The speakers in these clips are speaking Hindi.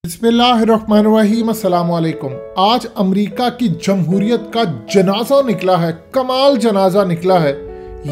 बिस्मिल्लाहिर्रहमानिर्रहीम, अस्सलाम वालेकुम। आज अमेरिका की जमहूरियत का जनाजा निकला है, कमाल जनाजा निकला है।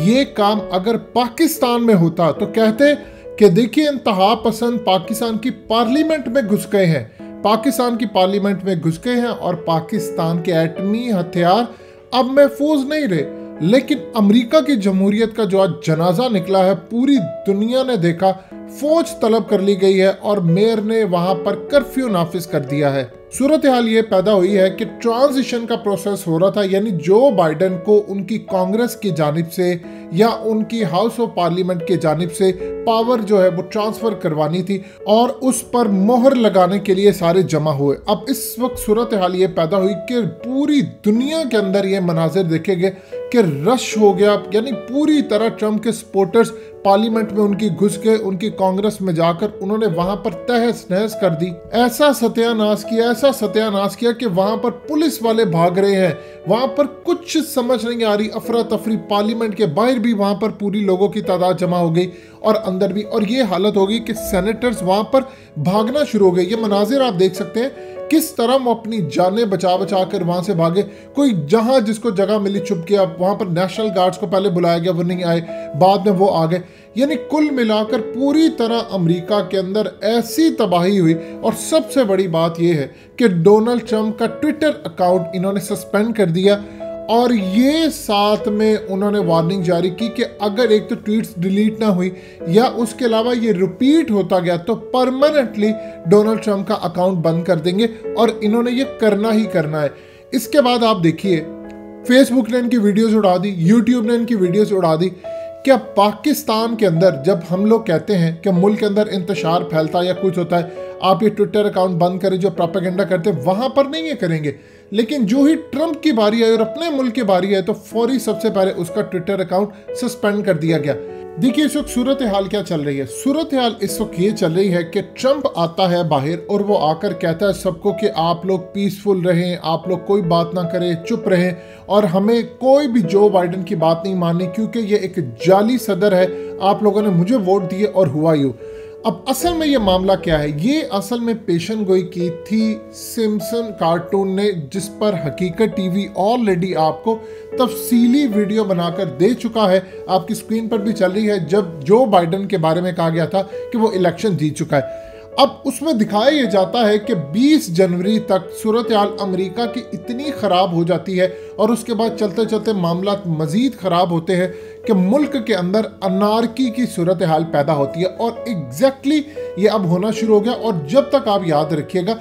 ये काम अगर पाकिस्तान में होता तो कहते कि देखिए इंतहा पसंद पाकिस्तान की पार्लियामेंट में घुस गए हैं, पाकिस्तान की पार्लियामेंट में घुस गए हैं और पाकिस्तान के एटमी हथियार अब महफूज नहीं रहे। लेकिन अमेरिका की जमहूरियत का जो आज जनाजा निकला है, पूरी दुनिया ने देखा, फौज तलब कर ली गई है और मेयर ने वहां पर कर्फ्यू नाफिज कर दिया है। सूरत हाल ये पैदा हुई है कि ट्रांजिशन का प्रोसेस हो रहा था, यानी जो बाइडेन को उनकी कांग्रेस की जानिब से या उनकी हाउस ऑफ पार्लियामेंट की जानिब से पावर जो है वो ट्रांसफर करवानी थी और उस पर मोहर लगाने के लिए सारे जमा हुए। अब इस वक्त सूरत हाल ये पैदा हुई कि पूरी दुनिया के अंदर ये मनाजिर देखे गए कि रश हो गया, यानी पूरी तरह ट्रम्प के सपोर्टर्स पार्लियामेंट में उनकी घुस गए, उनकी कांग्रेस में जाकर उन्होंने वहां पर तहस नहस कर दी। ऐसा सत्यानाश किया कि वहां पर पुलिस वाले भाग रहे हैं, वहां पर कुछ समझ नहीं आ रही, अफरा तफरी। पार्लियामेंट के बाहर भी वहां पर पूरी लोगों की तादाद जमा हो गई और अंदर भी, और ये हालत हो गई कि सेनेटर्स वहां पर भागना शुरू हो गए। ये मनाजिर आप देख सकते हैं किस तरह वो अपनी जानें बचा बचा कर वहां से भागे। कोई जहां जिसको जगह मिली छुप गया, वहां पर नेशनल गार्ड्स को पहले बुलाया गया, वो नहीं आए, बाद में वो आ गए। यानी कुल मिलाकर पूरी तरह अमेरिका के अंदर ऐसी तबाही हुई। और सबसे बड़ी बात यह है कि डोनाल्ड ट्रंप का ट्विटर अकाउंट इन्होंने सस्पेंड कर दिया और ये साथ में उन्होंने वार्निंग जारी की कि अगर एक तो ट्वीट्स डिलीट ना हुई या उसके अलावा ये रिपीट होता गया तो परमानेंटली डोनाल्ड ट्रंप का अकाउंट बंद कर देंगे और इन्होंने ये करना ही करना है। इसके बाद आप देखिए, फेसबुक ने इनकी वीडियोस उड़ा दी, यूट्यूब ने इनकी वीडियोस उड़ा दी। क्या पाकिस्तान के अंदर जब हम लोग कहते हैं कि मुल्क के अंदर इंतशार फैलता है या कुछ होता है, आप ये ट्विटर अकाउंट बंद करें, जो प्रोपेगेंडा करते हैं वहां पर नहीं ये करेंगे। लेकिन जो ही ट्रंप की बारी आई और अपने मुल्क की बारी आई तो फौरी सबसे पहले उसका ट्विटर अकाउंट सस्पेंड कर दिया गया। देखिए इस वक्त सूरत हाल क्या चल रही है। सूरत हाल इस वक्त ये चल रही है कि ट्रंप आता है बाहर और वो आकर कहता है सबको कि आप लोग पीसफुल रहें, आप लोग कोई बात ना करें, चुप रहें और हमें कोई भी जो बाइडेन की बात नहीं माननी क्योंकि ये एक जाली सदर है, आप लोगों ने मुझे वोट दिए और हुआ यूं। अब असल में ये मामला क्या है, ये असल में पेशन गोई की थी सिम्पसन कार्टून ने, जिस पर हकीकत टीवी ऑलरेडी आपको तफसीली वीडियो बनाकर दे चुका है, आपकी स्क्रीन पर भी चल रही है, जब जो बाइडेन के बारे में कहा गया था कि वो इलेक्शन जीत चुका है। अब उसमें दिखाया यह जाता है कि 20 जनवरी तक सूरत हाल अमेरिका की इतनी ख़राब हो जाती है और उसके बाद चलते चलते मामला मज़ीद ख़राब होते हैं कि मुल्क के अंदर अनारकी की सूरत हाल पैदा होती है और एग्जैक्टली ये अब होना शुरू हो गया। और जब तक आप याद रखिएगा,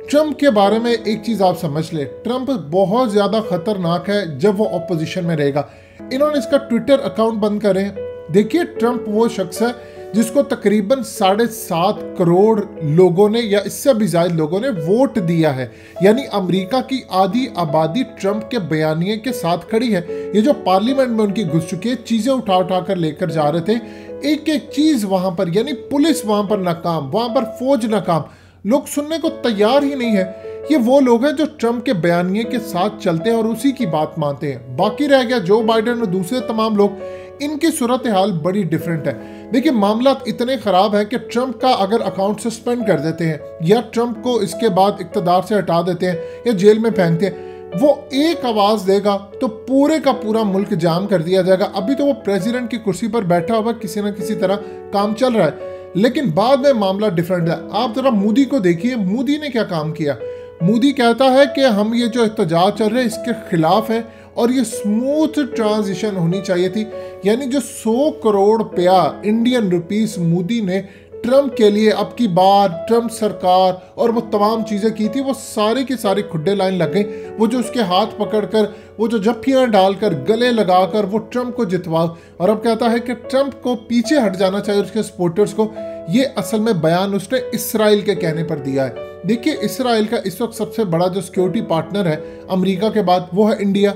ट्रंप के बारे में एक चीज़ आप समझ ले, ट्रंप बहुत ज़्यादा ख़तरनाक है जब वो अपोजिशन में रहेगा। इन्होंने इसका ट्विटर अकाउंट बंद करें। देखिए ट्रंप वो शख्स है जिसको तकरीबन 7.5 करोड़ लोगों ने या इससे भी ज्यादा लोगों ने वोट दिया है, यानी अमेरिका की आधी आबादी ट्रंप के बयानिए के साथ खड़ी है। ये जो पार्लियामेंट में उनकी घुस चुकी है, चीजें उठा उठा कर लेकर जा रहे थे, एक एक चीज वहां पर, यानी पुलिस वहां पर नाकाम, वहां पर फौज नाकाम, लोग सुनने को तैयार ही नहीं है। ये वो लोग हैं जो ट्रंप के बयानिए के साथ चलते हैं और उसी की बात मानते हैं। बाकी रह गया जो बाइडेन और दूसरे तमाम लोग, इनकी सूरत हाल बड़ी डिफरेंट है। देखिए मामला इतने खराब है कि ट्रंप का अगर अकाउंट सस्पेंड कर देते हैं या ट्रंप को इसके बाद इक़्तिदार से हटा देते हैं या जेल में फेंकते हैं, वो एक आवाज देगा तो पूरे का पूरा मुल्क जाम कर दिया जाएगा। अभी तो वो प्रेसिडेंट की कुर्सी पर बैठा हुआ, किसी न किसी तरह काम चल रहा है, लेकिन बाद में मामला डिफरेंट है। आप जरा मोदी को देखिए, मोदी ने क्या काम किया। मोदी कहता है कि हम ये जो एहतजाज चल रहे हैं इसके खिलाफ है और ये स्मूथ ट्रांजिशन होनी चाहिए थी। यानी जो 100 करोड़ रुपया इंडियन रुपीस मोदी ने ट्रंप के लिए अब की बार ट्रंप सरकार और वो तमाम चीज़ें की थी, वो सारे के सारे खुड्डे लाइन लग गई। वो जो उसके हाथ पकड़कर, वो जो जफ्फियाँ डालकर, गले लगाकर वो ट्रंप को जितवाओ, और अब कहता है कि ट्रंप को पीछे हट जाना चाहिए उसके सपोर्टर्स को। ये असल में बयान उसने इसराइल के कहने पर दिया है। देखिए इसराइल का इस वक्त सबसे बड़ा जो सिक्योरिटी पार्टनर है अमेरिका के बाद, वो है इंडिया।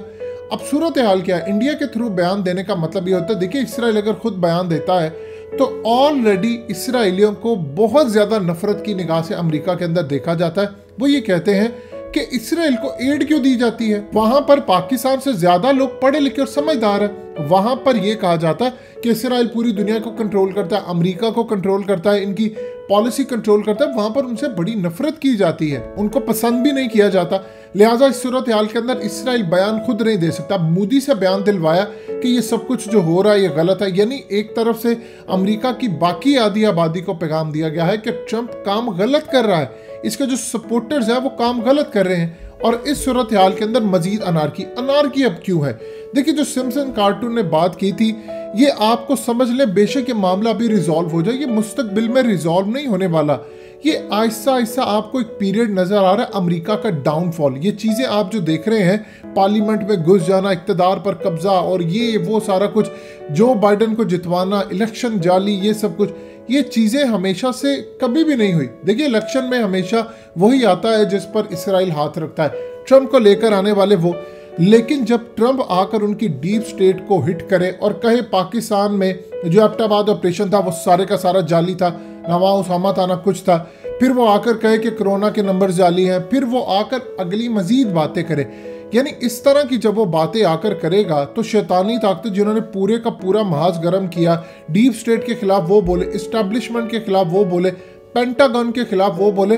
अब सूरत हाल क्या है, इंडिया के थ्रू बयान देने का मतलब ये होता है, देखिए इसराइल अगर खुद बयान देता है तो ऑलरेडी इसराइलियों को बहुत ज्यादा नफरत की निगाह से अमेरिका के अंदर देखा जाता है। वो ये कहते हैं कि इसराइल को एड क्यों दी जाती है, वहां पर पाकिस्तान से ज्यादा लोग पढ़े लिखे और समझदार है। वहां पर यह कहा जाता है कि इसराइल पूरी दुनिया को कंट्रोल करता है, अमेरिका को कंट्रोल करता है, इनकी पॉलिसी कंट्रोल करता है वहां पर उनसे बड़ी नफरत की जाती है, उनको पसंद भी नहीं किया जाता। लिहाजा इस सूरत हाल के अंदर इसराइल बयान खुद नहीं दे सकता। मोदी से बयान दिलवाया कि ये सब कुछ जो हो रहा है ये गलत है, यानी एक तरफ से अमेरिका की बाकी आधी आबादी को पैगाम दिया गया है कि ट्रंप काम गलत कर रहा है, इसके जो सपोर्टर्स हैं वो काम गलत कर रहे हैं। और इस सूरत हाल के अंदर मजीद अनारकी अब क्यों है? देखिए, जो सिम्पसन कार्टून ने बात की थी ये आपको समझ ले, बेशक ये मामला अभी रिजॉल्व हो जाए, ये मुस्तकबिल में रिजॉल्व नहीं होने वाला। ये आहिस्ता आहिस्ता आपको एक पीरियड नजर आ रहा है अमेरिका का डाउनफॉल। ये चीजें आप जो देख रहे हैं, पार्लियामेंट में घुस जाना, इक्तदार पर कब्जा और ये वो सारा कुछ, जो बाइडन को जितवाना, इलेक्शन जाली, ये सब कुछ, ये चीजें हमेशा से कभी भी नहीं हुई। देखिए, इलेक्शन में हमेशा वही आता है जिस पर इसराइल हाथ रखता है, ट्रंप को लेकर आने वाले वो। लेकिन जब ट्रंप आकर उनकी डीप स्टेट को हिट करे और कहे पाकिस्तान में जो एबटाबाद ऑपरेशन था वो सारे का सारा जाली था, ना वहाँ उसामा था ना कुछ था, फिर वो आकर कहे कि कोरोना के नंबर जाली हैं, फिर वो आकर अगली मजीद बातें करे, यानी इस तरह की जब वो बातें आकर करेगा तो शैतानी ताकतें जिन्होंने पूरे का पूरा महाज गर्म किया, डीप स्टेट के खिलाफ वो बोले, इस्टेब्लिशमेंट के खिलाफ वो बोले, पेंटागन के खिलाफ वो बोले,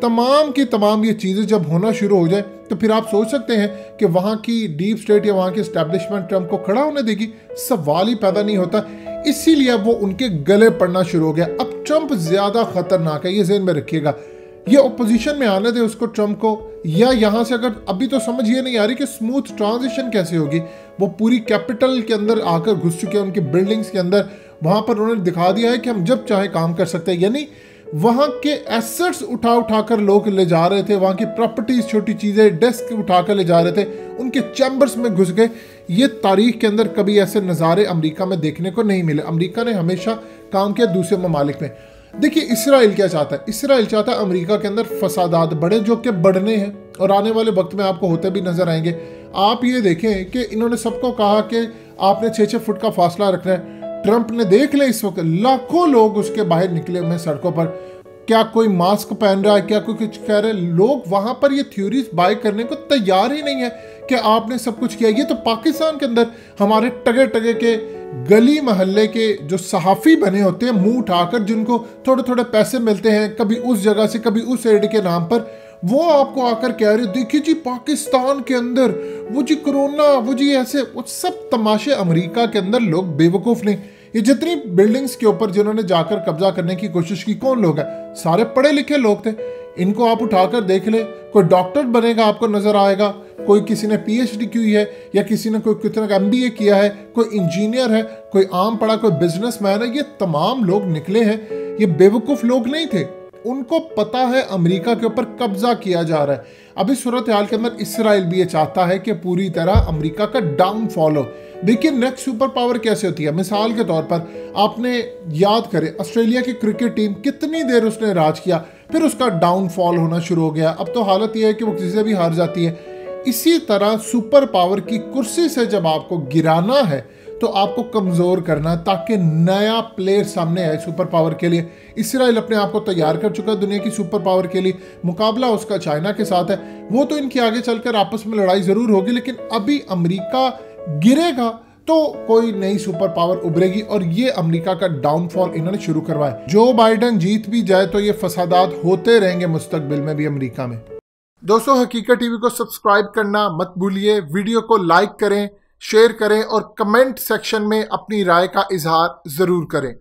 तमाम की तमाम ये चीज़ें जब होना शुरू हो जाए तो फिर आप सोच सकते हैं कि वहाँ की डीप स्टेट या वहाँ की इस्टेब्लिशमेंट ट्रंप को खड़ा होने देगी? सवाल ही पैदा नहीं होता। इसीलिए वो उनके गले पड़ना शुरू हो गया। अब ट्रंप ज़्यादा खतरनाक है, ये ज़हन में रखिएगा। ये ओपोजिशन में आने दे उसको, ट्रंप को, या यहाँ से अगर अभी तो समझ ये नहीं आ रही कि स्मूथ ट्रांजिशन कैसे होगी। वो पूरी कैपिटल के अंदर आकर घुस चुके हैं, उनकी बिल्डिंग्स के अंदर, वहाँ पर उन्होंने दिखा दिया है कि हम जब चाहे काम कर सकते हैं। यानी वहाँ के एसेट्स उठाकर लोग ले जा रहे थे, वहाँ की प्रॉपर्टीज, छोटी चीज़ें, डेस्क उठाकर ले जा रहे थे, उनके चैम्बर्स में घुस गए। ये तारीख के अंदर कभी ऐसे नज़ारे अमेरिका में देखने को नहीं मिले। अमेरिका ने हमेशा काम किया दूसरे ममालिक में। देखिए, इसराइल क्या चाहता है? इसराइल चाहता है अमेरिका के अंदर फसादात बढ़े, जो कि बढ़ने हैं और आने वाले वक्त में आपको होते भी नजर आएंगे। आप ये देखें कि इन्होंने सबको कहा कि आपने 6-6 फुट का फासला रखना है। ट्रंप ने देख ले, इस वक्त लाखों लोग उसके बाहर निकले हुए सड़कों पर, क्या कोई मास्क पहन रहा है, क्या कोई कुछ कह रहे, लोग वहां पर ये थ्योरीज बाय करने को तैयार ही नहीं है कि आपने सब कुछ किया। ये तो पाकिस्तान के अंदर हमारे टगे के गली मोहल्ले के जो सहाफ़ी बने होते हैं, मुंह उठाकर, जिनको थोड़े थोड़े पैसे मिलते हैं, कभी उस जगह से कभी उस एड के नाम पर, वो आपको आकर कह रहे, देखिए जी पाकिस्तान के अंदर वो जी कोरोना, वो जी ऐसे, वो सब तमाशे अमेरिका के अंदर लोग बेवकूफ़ नहीं। ये जितनी बिल्डिंग्स के ऊपर जिन्होंने जाकर कब्जा करने की कोशिश की, कौन लोग हैं? सारे पढ़े लिखे लोग थे। इनको आप उठाकर देख ले, कोई डॉक्टर बनेगा आपको नजर आएगा, कोई किसी ने पीएचडी की है, या किसी ने कोई कितना एमबीए किया है, कोई इंजीनियर है, कोई आम पढ़ा, कोई बिजनेसमैन है। ये तमाम लोग निकले हैं, ये बेवकूफ लोग नहीं थे। उनको पता है अमेरिका के ऊपर कब्जा किया जा रहा है। अभी सूरत हाल के अंदर इसराइल भी ये चाहता है कि पूरी तरह अमेरिका का डाउनफॉल हो। देखिए, नेक्स्ट सुपर पावर कैसे होती है। मिसाल के तौर पर आपने याद करें, ऑस्ट्रेलिया की क्रिकेट टीम कितनी देर उसने राज किया, फिर उसका डाउनफॉल होना शुरू हो गया। अब तो हालत यह है कि वो किसी से भी हार जाती है। इसी तरह सुपर पावर की कुर्सी से जब आपको गिराना है तो आपको कमजोर करना, ताकि नया प्लेयर सामने आए सुपर पावर के लिए। इसराइल अपने आप को तैयार कर चुका है दुनिया की सुपर पावर के लिए। मुकाबला उसका चाइना के साथ है। वो तो इनकी आगे चलकर आपस में लड़ाई जरूर होगी, लेकिन अभी अमेरिका गिरेगा तो कोई नई सुपर पावर उभरेगी, और ये अमेरिका का डाउनफॉल इन्होंने शुरू करवाया। जो बाइडन जीत भी जाए तो ये फसादात होते रहेंगे मुस्तकबिल में भी अमेरिका में। दोस्तों, हकीकत टीवी को सब्सक्राइब करना मत भूलिए, वीडियो को लाइक करें, शेयर करें और कमेंट सेक्शन में अपनी राय का इजहार जरूर करें।